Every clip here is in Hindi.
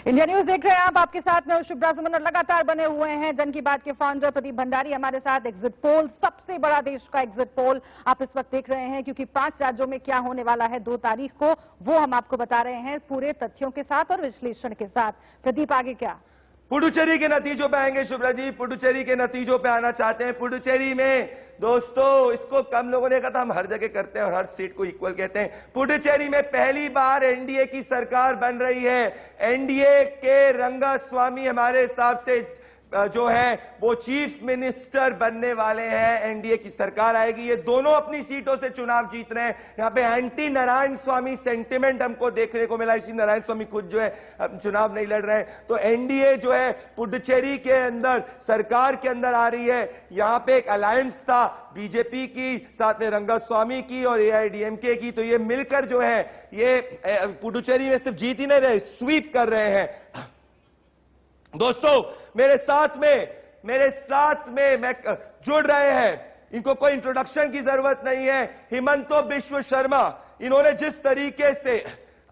इंडिया न्यूज देख रहे हैं आप, आपके साथ में शुभ्रा सुमन लगातार बने हुए हैं। जन की बात के फाउंडर प्रदीप भंडारी हमारे साथ। एग्जिट पोल, सबसे बड़ा देश का एग्जिट पोल आप इस वक्त देख रहे हैं, क्योंकि 5 राज्यों में क्या होने वाला है 2 तारीख को, वो हम आपको बता रहे हैं पूरे तथ्यों के साथ और विश्लेषण के साथ। प्रदीप, आगे क्या? पुडुचेरी के नतीजों पे आएंगे शुभ्रा जी, पुडुचेरी के नतीजों पे आना चाहते हैं। पुडुचेरी में दोस्तों, इसको कम लोगों ने कहा था, हम हर जगह करते हैं और हर सीट को इक्वल कहते हैं। पुडुचेरी में पहली बार एनडीए की सरकार बन रही है। एनडीए के रंगास्वामी हमारे हिसाब से जो है वो चीफ मिनिस्टर बनने वाले हैं। एनडीए की सरकार आएगी। ये दोनों अपनी सीटों से चुनाव जीत रहे हैं। यहां पे एंटी नारायण स्वामी सेंटिमेंट हमको देखने को मिला, इसी नारायण स्वामी खुद जो है चुनाव नहीं लड़ रहे हैं। तो एनडीए जो है पुडुचेरी के अंदर सरकार के अंदर आ रही है। यहां पे एक अलायंस था बीजेपी की, साथ में रंगास्वामी की और एआईडीएमके की। तो ये मिलकर जो है ये पुडुचेरी में सिर्फ जीत ही नहीं रहे, स्वीप कर रहे हैं। दोस्तों, मेरे साथ में मैं जुड़ रहे हैं, इनको कोई इंट्रोडक्शन की जरूरत नहीं है। हिमंतो बिश्व शर्मा, इन्होंने जिस तरीके से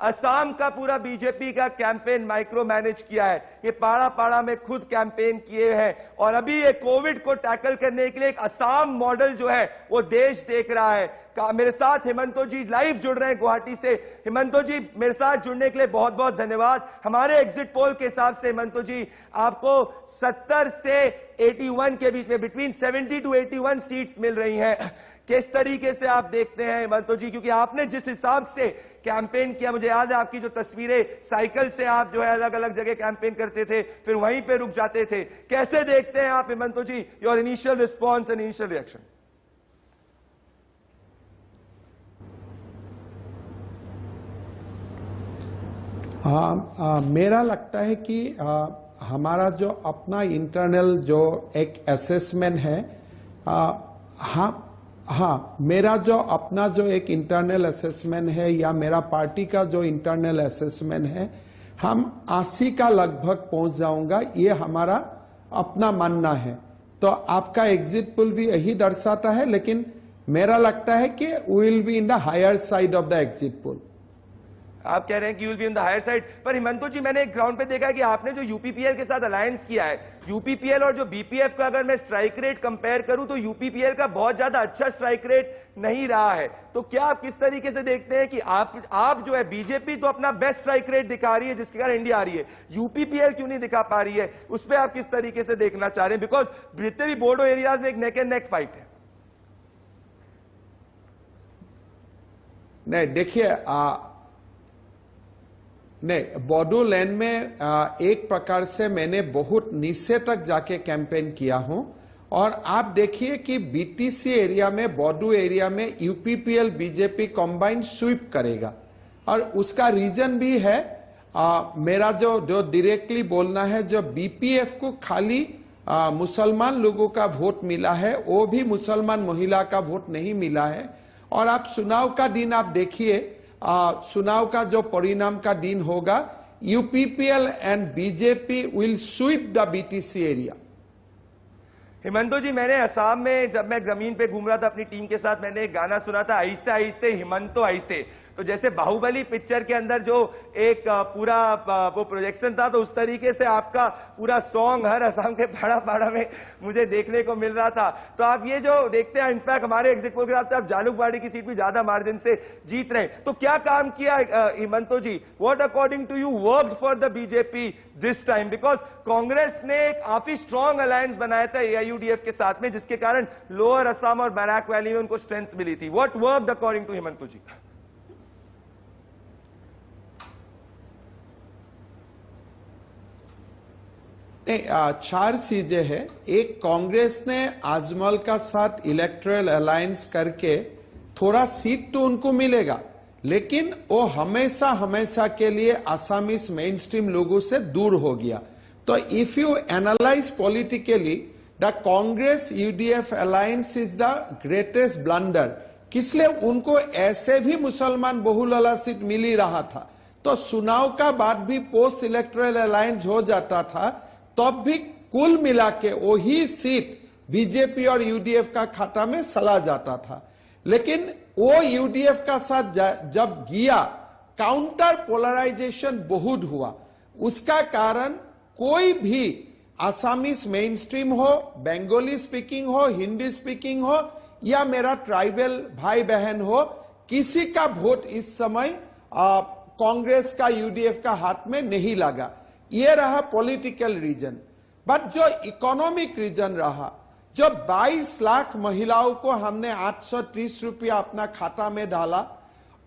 असम का पूरा बीजेपी का कैंपेन माइक्रो मैनेज किया है, ये पाड़ा पाड़ा में खुद कैंपेन किए हैं और अभी ये कोविड को टैकल करने के लिए एक असम मॉडल जो है वो देश देख रहा है। मेरे साथ हिमंतो जी लाइव जुड़ रहे हैं गुवाहाटी से। हिमंतो जी, मेरे साथ जुड़ने के लिए बहुत बहुत धन्यवाद। हमारे एग्जिट पोल के हिसाब से हिमंतो जी, आपको 70 से 81 के बीच में, बिटवीन 70 to 81 सीट्स मिल रही हैं। किस तरीके से आप देखते हैं हिमंतो जी, क्योंकि आपने जिस हिसाब से कैंपेन किया, मुझे याद है आपकी जो तस्वीरें, साइकिल से आप जो है अलग अलग जगह कैंपेन करते थे, फिर वहीं पे रुक जाते थे। कैसे देखते हैं आप Himanta ji, your initial response and initial reaction? मेरा लगता है कि हमारा जो अपना इंटरनल जो एक असेसमेंट है, मेरा जो अपना जो एक इंटरनल असेसमेंट है या मेरा पार्टी का जो इंटरनल असेसमेंट है, हम 80 का लगभग पहुंच जाऊंगा, ये हमारा अपना मानना है। तो आपका एग्जिट पोल भी यही दर्शाता है, लेकिन मेरा लगता है कि we will be in the higher side of the exit poll. आप कह रहे हैं कि you will be on the higher side, पर हिमंतो जी, मैंने एक ग्राउंड पे देखा है कि आपने जो यूपीपीएल के साथ अलायंस किया है, यूपीपीएल और जो बीपीएफ का अगर मैं स्ट्राइक रेट कंपेयर करूं तो यूपीपीएल का बहुत ज्यादा अच्छा स्ट्राइक रेट नहीं रहा है। तो क्या आप किस तरीके से देखते हैं कि आप जो है, बीजेपी तो अपना बेस्ट स्ट्राइक रेट दिखा रही है जिसके कारण इंडिया आ रही है, यूपीपीएल क्यों नहीं दिखा पा रही है? उस पर आप किस तरीके से देखना चाह रहे हैं? बिकॉज जितने भी बोडो एरियाज में एक नेक एंड नेक फाइट है। नहीं, देखिए, नहीं, बोडोलैंड में एक प्रकार से मैंने बहुत नीचे तक जाके कैंपेन किया हूं और आप देखिए कि बीटीसी एरिया में, बोडो एरिया में यूपीपीएल बीजेपी कंबाइंड स्वीप करेगा और उसका रीजन भी है, मेरा जो डायरेक्टली बोलना है, जो बीपीएफ को खाली मुसलमान लोगों का वोट मिला है, वो भी मुसलमान महिला का वोट नहीं मिला है। और आप चुनाव का दिन आप देखिए, चुनाव का जो परिणाम का दिन होगा, UPPL and BJP will sweep the BTC area. Himanta ji, मैंने असम में जब मैं जमीन पे घूम रहा था अपनी टीम के साथ, मैंने एक गाना सुना था, ऐसे ऐसे हिमंतो ऐसे। तो जैसे बाहुबली पिक्चर के अंदर जो एक पूरा वो प्रोजेक्शन था, तो उस तरीके से आपका पूरा सॉन्ग हर असम के पाड़ा पाड़ा में मुझे देखने को मिल रहा था। तो आप ये जो देखते हैं, इनफैक्ट हमारे एग्जिट पोल के हिसाब से आप जालुकबाड़ी की सीट भी ज्यादा मार्जिन से जीत रहे हैं। तो क्या काम किया Himanta ji? What according to you worked for the BJP this time? Because Congress ने एक काफी स्ट्रॉन्ग अलायंस बनाया था एआईयूडीएफ के साथ में, जिसके कारण लोअर असम और बैराक वैली में उनको स्ट्रेंथ मिली थी। What worked according to Himanta ji? चार चीजें हैं। एक, कांग्रेस ने आजमल का साथ इलेक्टोरल अलायंस करके थोड़ा सीट तो उनको मिलेगा, लेकिन वो हमेशा हमेशा के लिए आसामीज मेन स्ट्रीम लोगों से दूर हो गया। तो if you analyse politically, the Congress UDF alliance is the greatest blunder. किसलिए? उनको ऐसे भी मुसलमान बहुल सीट मिल ही रहा था, तो चुनाव का बाद भी पोस्ट इलेक्टोरल अलायंस हो जाता था, तब भी कुल मिला के वही सीट बीजेपी और यूडीएफ का खाता में चला जाता था। लेकिन वो यूडीएफ का साथ जब गया, काउंटर पोलराइजेशन बहुत हुआ। उसका कारण कोई भी आसामीज मेन स्ट्रीम हो, बंगाली स्पीकिंग हो, हिंदी स्पीकिंग हो या मेरा ट्राइबल भाई बहन हो, किसी का वोट इस समय कांग्रेस का, यूडीएफ का हाथ में नहीं लगा। ये रहा पॉलिटिकल रीजन। बट जो इकोनॉमिक रीजन रहा, जो 22 लाख महिलाओं को हमने 830 रुपया अपना खाता में डाला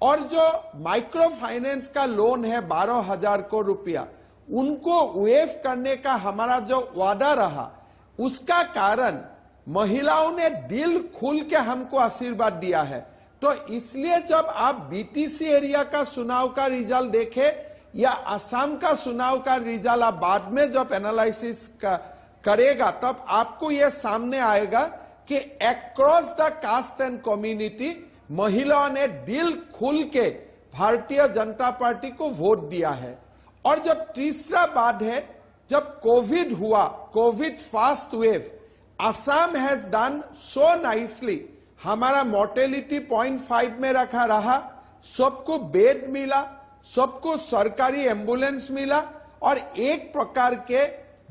और जो माइक्रो फाइनेंस का लोन है 12,000 को रुपया, उनको वेव करने का हमारा जो वादा रहा, उसका कारण महिलाओं ने दिल खोल के हमको आशीर्वाद दिया है। तो इसलिए जब आप बीटीसी एरिया का चुनाव का रिजल्ट देखे या असम का चुनाव का रिजल्ट आप बाद में जब एनालिसिस करेगा, तब आपको यह सामने आएगा कि across the caste and community महिलाओं ने दिल खुल के भारतीय जनता पार्टी को वोट दिया है। और जब तीसरा बात है, जब कोविड हुआ, Covid first wave, Assam has done so nicely. हमारा मोर्टेलिटी 0.5 में रखा रहा, सबको बेड मिला, सबको सरकारी एम्बुलेंस मिला और एक प्रकार के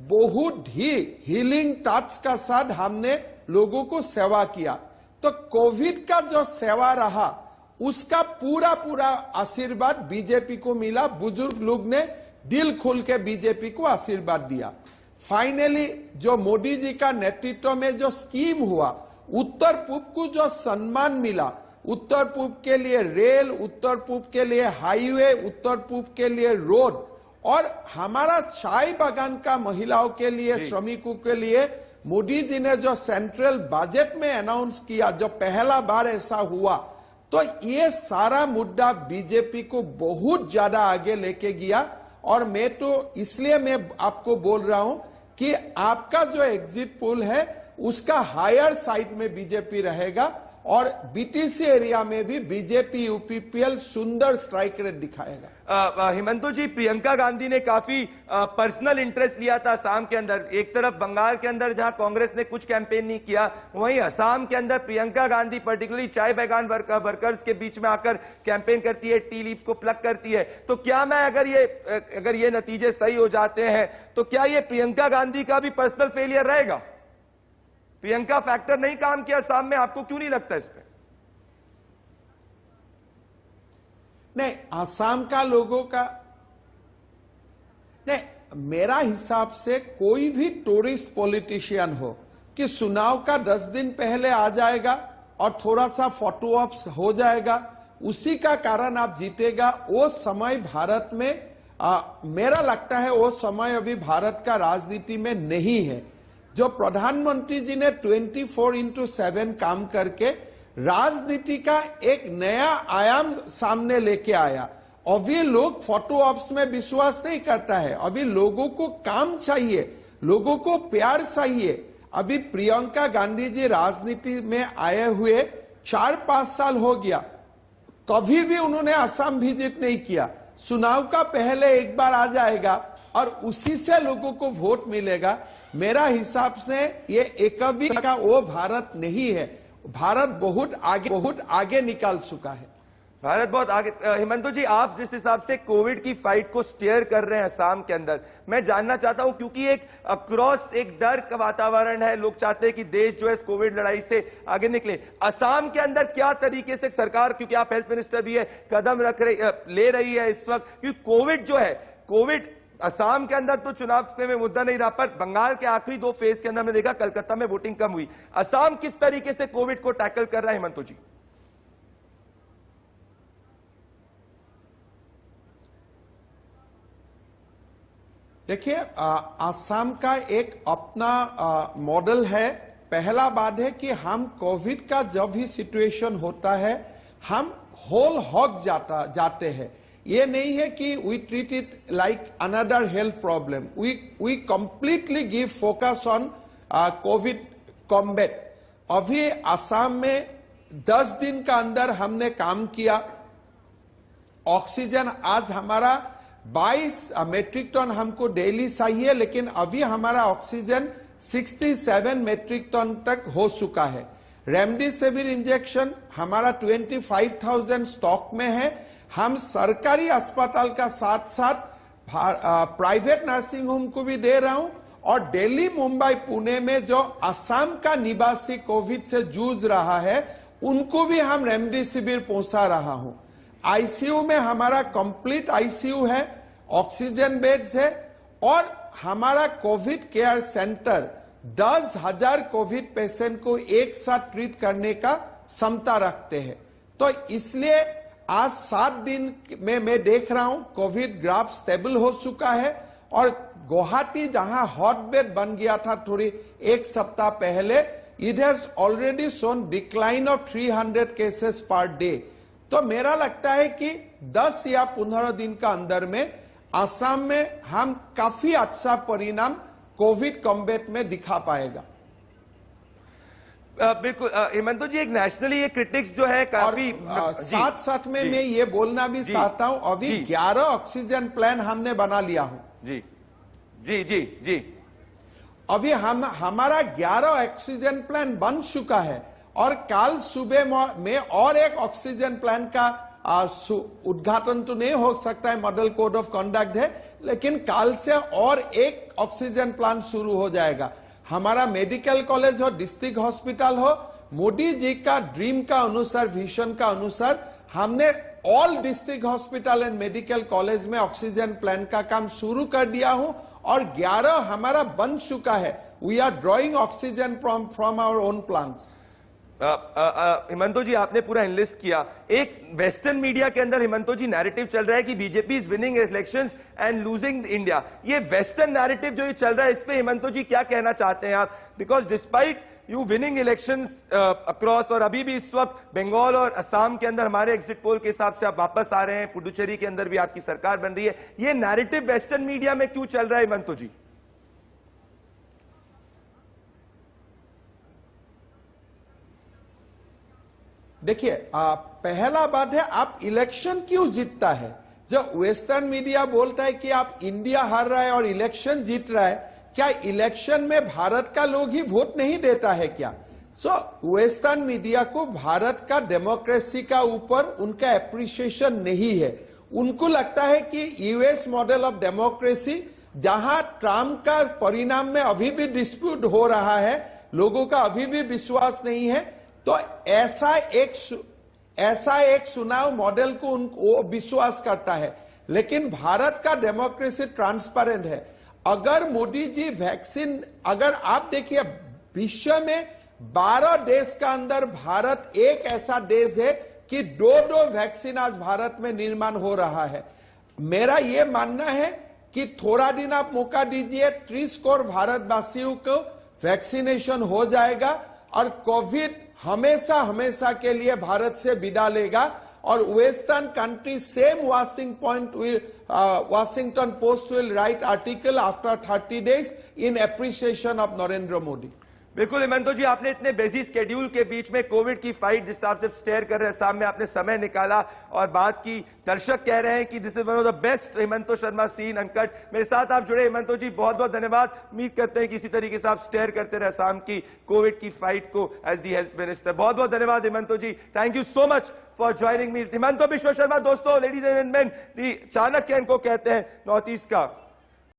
बहुत ही हीलिंग टच का साथ हमने लोगों को सेवा किया। तो कोविड का जो सेवा रहा, उसका पूरा पूरा आशीर्वाद बीजेपी को मिला। बुजुर्ग लोग ने दिल खोल के बीजेपी को आशीर्वाद दिया। फाइनली जो मोदी जी का नेतृत्व में जो स्कीम हुआ, उत्तर पूर्व को जो सम्मान मिला, उत्तर पूर्व के लिए रेल, उत्तर पूर्व के लिए हाईवे, उत्तर पूर्व के लिए रोड, और हमारा चाय बागान का महिलाओं के लिए, श्रमिकों के लिए मोदी जी ने जो सेंट्रल बजट में अनाउंस किया, जो पहला बार ऐसा हुआ, तो ये सारा मुद्दा बीजेपी को बहुत ज्यादा आगे लेके गया। और मैं तो इसलिए मैं आपको बोल रहा हूं कि आपका जो एग्जिट पोल है उसका हायर साइड में बीजेपी रहेगा और बीटीसी एरिया में भी बीजेपी यूपीपीएल सुंदर स्ट्राइक रेट दिखाएगा। हिमंतु जी, प्रियंका गांधी ने काफी पर्सनल इंटरेस्ट लिया था असम के अंदर। एक तरफ बंगाल के अंदर जहां कांग्रेस ने कुछ कैंपेन नहीं किया, वहीं असम के अंदर प्रियंका गांधी पर्टिकुलरली चाय बागान वर्कर्स के बीच में आकर कैंपेन करती है, टी लीव्स को प्लग करती है। तो क्या मैं अगर ये नतीजे सही हो जाते हैं तो क्या ये प्रियंका गांधी का भी पर्सनल फेलियर रहेगा? प्रियंका फैक्टर नहीं काम किया असम में, आपको क्यों नहीं लगता इस पे? नहीं, असम का लोगों का नहीं, मेरा हिसाब से कोई भी टूरिस्ट पॉलिटिशियन हो कि चुनाव का 10 दिन पहले आ जाएगा और थोड़ा सा फोटो ऑप्स हो जाएगा, उसी का कारण आप जीतेगा, वो समय भारत में मेरा लगता है वो समय अभी भारत का राजनीति में नहीं है। जो प्रधानमंत्री जी ने 24/7 काम करके राजनीति का एक नया आयाम सामने लेके आया। अभी लोग फोटो ऑप्स में विश्वास नहीं करता है, अभी लोगों को काम चाहिए, लोगों को प्यार चाहिए। अभी प्रियंका गांधी जी राजनीति में आए हुए 4-5 साल हो गया, कभी भी उन्होंने असम विजिट नहीं किया। चुनाव का पहले एक बार आ जाएगा और उसी से लोगों को वोट मिलेगा। मेरा हिसाब से ये एक भी का वो भारत नहीं है। भारत बहुत आगे निकाल चुका है। भारत बहुत आगे। हिमंतु जी, आप जिस हिसाब से कोविड की फाइट को स्टीयर कर रहे हैं असम के अंदर, मैं जानना चाहता हूं, क्योंकि एक अक्रॉस एक डर का वातावरण है, लोग चाहते हैं कि देश जो है इस कोविड लड़ाई से आगे निकले। असम के अंदर क्या तरीके से सरकार, क्योंकि आप हेल्थ मिनिस्टर भी है, कदम ले रही है इस वक्त, क्योंकि कोविड जो है, कोविड असम के अंदर तो चुनाव में मुद्दा नहीं रहा, पर बंगाल के आखिरी 2 फेज के अंदर हमने देखा कलकत्ता में वोटिंग कम हुई। असम किस तरीके से कोविड को टैकल कर रहा है हिमंतु जी? देखिए, असम का एक अपना मॉडल है। पहला बात है कि हम कोविड का जब भी सिचुएशन होता है, हम होल हॉग जाते हैं। ये नहीं है कि we treat it like another health problem, we completely give focus on Covid combat. अभी असम में 10 दिन का अंदर हमने काम किया। ऑक्सीजन आज हमारा 22 मेट्रिक टन हमको डेली चाहिए, लेकिन अभी हमारा ऑक्सीजन 67 मेट्रिक टन तक हो चुका है। रेमडेसिविर इंजेक्शन हमारा 25,000 स्टॉक में है। हम सरकारी अस्पताल का साथ साथ प्राइवेट नर्सिंग होम को भी दे रहा हूं और दिल्ली, मुंबई, पुणे में जो असम का निवासी कोविड से जूझ रहा है उनको भी हम रेमडेसिविर पहुंचा रहा हूं। आईसीयू में हमारा कंप्लीट आईसीयू है, ऑक्सीजन बेड्स है और हमारा Covid care centre 10,000 Covid patient को एक साथ ट्रीट करने का क्षमता रखते हैं। तो इसलिए आज 7 दिन में मैं देख रहा हूं कोविड ग्राफ स्टेबल हो चुका है और गुवाहाटी जहां हॉटबेड बन गया था थोड़ी एक सप्ताह पहले, it has already shown decline of 300 cases per day. तो मेरा लगता है कि 10 या 15 दिन का अंदर में असम में हम काफी अच्छा परिणाम कोविड कॉम्बैट में दिखा पाएगा। बिल्कुल हेमंतो जी, एक नेशनली ये क्रिटिक्स जो है काफी साथ साथ में मैं ये बोलना भी चाहता हूं, अभी 11 ऑक्सीजन प्लान हमने बना लिया हूं। जी जी जी जी अभी हमारा 11 ऑक्सीजन प्लान बन चुका है और कल सुबह में और एक ऑक्सीजन प्लान का उद्घाटन तो नहीं हो सकता है, मॉडल कोड ऑफ कंडक्ट है, लेकिन कल से और एक ऑक्सीजन प्लांट शुरू हो जाएगा। हमारा मेडिकल कॉलेज हो, डिस्ट्रिक्ट हॉस्पिटल हो, मोदी जी का ड्रीम का अनुसार, विजन का अनुसार हमने all district hospital and medical college में ऑक्सीजन प्लांट का काम शुरू कर दिया हूं और 11 हमारा बन चुका है। We are drawing oxygen from our own plants. Himanta ji, आपने पूरा एनलिस्ट किया। एक वेस्टर्न मीडिया के अंदर हिमंतो जी नैरेटिव चल रहा है कि BJP is winning elections and losing India. ये वेस्टर्न नैरेटिव जो ये चल रहा है, इस पे हिमंतो जी क्या कहना चाहते हैं आप? Because despite you winning elections across, और अभी भी इस वक्त बंगाल और असम के अंदर हमारे एग्जिट पोल के हिसाब से आप वापस आ रहे हैं, पुडुचेरी के अंदर भी आपकी सरकार बन रही है, ये नैरेटिव वेस्टर्न मीडिया में क्यों चल रहा है हिमंतो जी? देखिए, पहला बात है, आप इलेक्शन क्यों जीतता है? जब वेस्टर्न मीडिया बोलता है कि आप इंडिया हार रहा है और इलेक्शन जीत रहा है, क्या इलेक्शन में भारत का लोग ही वोट नहीं देता है क्या? वेस्टर्न मीडिया को भारत का डेमोक्रेसी का ऊपर उनका एप्रिसिएशन नहीं है। उनको लगता है कि यूएस मॉडल ऑफ डेमोक्रेसी, जहां ट्रम्प का परिणाम में अभी भी डिस्प्यूट हो रहा है, लोगों का अभी भी विश्वास नहीं है, तो ऐसा एक चुनाव मॉडल को उनको विश्वास करता है। लेकिन भारत का डेमोक्रेसी ट्रांसपेरेंट है। अगर मोदी जी वैक्सीन, अगर आप देखिए विश्व में 12 देश का अंदर भारत एक ऐसा देश है कि 2 वैक्सीन आज भारत में निर्माण हो रहा है। मेरा यह मानना है कि थोड़ा दिन आप मौका दीजिए, 30 करोड़ भारतवासियों को वैक्सीनेशन हो जाएगा और कोविड हमेशा के लिए भारत से विदा लेगा। और western country, same Washington Post will write article after 30 days in appreciation of Narendra Modi. बिल्कुल हिमंतो जी, आपने इतने बिजी स्केड्यूल के बीच में कोविड की फाइट जिस हिसाब से स्टेयर कर रहे हैं, सामने आपने समय निकाला और बात की। दर्शक कह रहे हैं कि this is one of the best Himanta Sharma scene uncut. मेरे साथ आप जुड़े हिमंतो जी, बहुत बहुत धन्यवाद। उम्मीद करते हैं कि इसी तरीके से आप स्टेयर करते रहे असम की कोविड की फाइट को एज दी हेल्थ मिनिस्टर। बहुत बहुत धन्यवाद Himanta ji, thank you so much for joining me. Himanta Biswa Sarma, दोस्तों, ladies and gentleman, the Chanakya इनको कहते हैं नॉर्थ ईस्ट का